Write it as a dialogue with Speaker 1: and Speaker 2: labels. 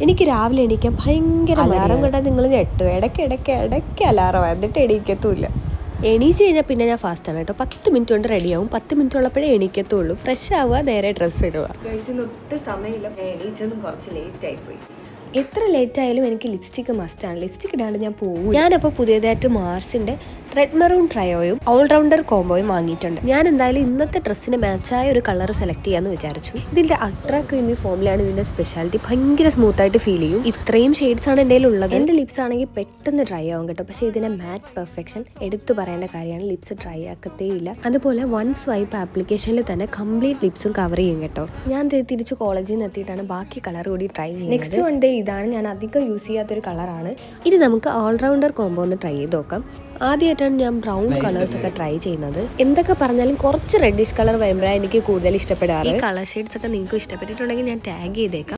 Speaker 1: എനിക്ക് രാവിലെ എണീക്കാൻ ഭയങ്കര അലാറം കണ്ടാൽ നിങ്ങൾ ഞെട്ടും. ഇടയ്ക്ക് അലാറം എന്നിട്ട് എണീക്കത്തുമില്ല. എണീച്ച് കഴിഞ്ഞാൽ പിന്നെ ഞാൻ ഫാസ്റ്റാണ് കേട്ടോ. 10 മിനിറ്റ് കൊണ്ട് റെഡിയാവും. 10 മിനിറ്റ് ഉള്ളപ്പോഴേ എണീക്കത്തുള്ളൂ. ഫ്രഷ് ആവുക, നേരെ ഡ്രസ്സ് ഇടുക. ഒട്ടും സമയമില്ല. എണീച്ചതും കുറച്ച് ലേറ്റ് ആയിപ്പോയി. എത്ര ലേറ്റ് ആയാലും എനിക്ക് ലിപ്സ്റ്റിക്ക് മസ്റ്റാണ്. ലിപ്സ്റ്റിക്ക് ഇടാണ്ട് ഞാൻ പോകും. ഞാനപ്പോൾ പുതിയതായിട്ട് മാർസിൻ്റെ റെഡ് മെറൂൺ ട്രയോയും ഓൾറൗണ്ടർ കോംബോയും വാങ്ങിയിട്ടുണ്ട്. ഞാൻ എന്തായാലും ഇന്നത്തെ ഡ്രസ്സിന് മാച്ചായ ഒരു കളർ സെലക്ട് ചെയ്യാമെന്ന് വിചാരിച്ചു. ഇതിൻ്റെ അൾട്രാ ക്രീമി ഫോമിലാണ് ഇതിൻ്റെ സ്പെഷ്യാലിറ്റി. ഭയങ്കര സ്മൂത്തായിട്ട് ഫീൽ ചെയ്യും. ഇത്രയും ഷെയ്ഡ്സ് ആണ് എൻ്റെ ഉള്ളത്. എൻ്റെ ലിപ്സ് ആണെങ്കിൽ പെട്ടെന്ന് ഡ്രൈ ആവും കേട്ടോ. പക്ഷേ ഇതിൻ്റെ മാറ്റ് പെർഫെക്ഷൻ എടുത്തു പറയേണ്ട കാര്യമാണ്. ലിപ്സ് ഡ്രൈ ആക്കത്തേ ഇല്ല. അതുപോലെ വൺ സ്വൈപ്പ് ആപ്ലിക്കേഷനിൽ തന്നെ കംപ്ലീറ്റ് ലിപ്സും കവർ ചെയ്യും കേട്ടോ. ഞാൻ തിരിച്ച് കോളേജിൽ നിന്ന് എത്തിയിട്ടാണ് ബാക്കി കളർ കൂടി ട്രൈ ചെയ്യുന്നത്. നെക്സ്റ്റ് വൺ ഡേ ഇതാണ്. ഞാൻ അധികം യൂസ് ചെയ്യാത്തൊരു കളറാണ്. ഇനി നമുക്ക് ഓൾറൗണ്ടർ കോംബോ ഒന്ന് ട്രൈ ചെയ്ത് നോക്കാം. ആദ്യമായിട്ടാണ് ഞാൻ ബ്രൗൺ കളേഴ്സ് ഒക്കെ ട്രൈ ചെയ്യുന്നത്. എന്തൊക്കെ പറഞ്ഞാലും കുറച്ച് റെഡിഷ് കളർ വരുമ്പോഴാണ് എനിക്ക് കൂടുതൽ ഇഷ്ടപ്പെടാറ്. ഈ കളർ ഷെയ്ഡ്സ് ഒക്കെ നിങ്ങൾക്ക് ഇഷ്ടപ്പെട്ടിട്ടുണ്ടെങ്കിൽ ഞാൻ ടാഗ് ചെയ്തേക്കാം.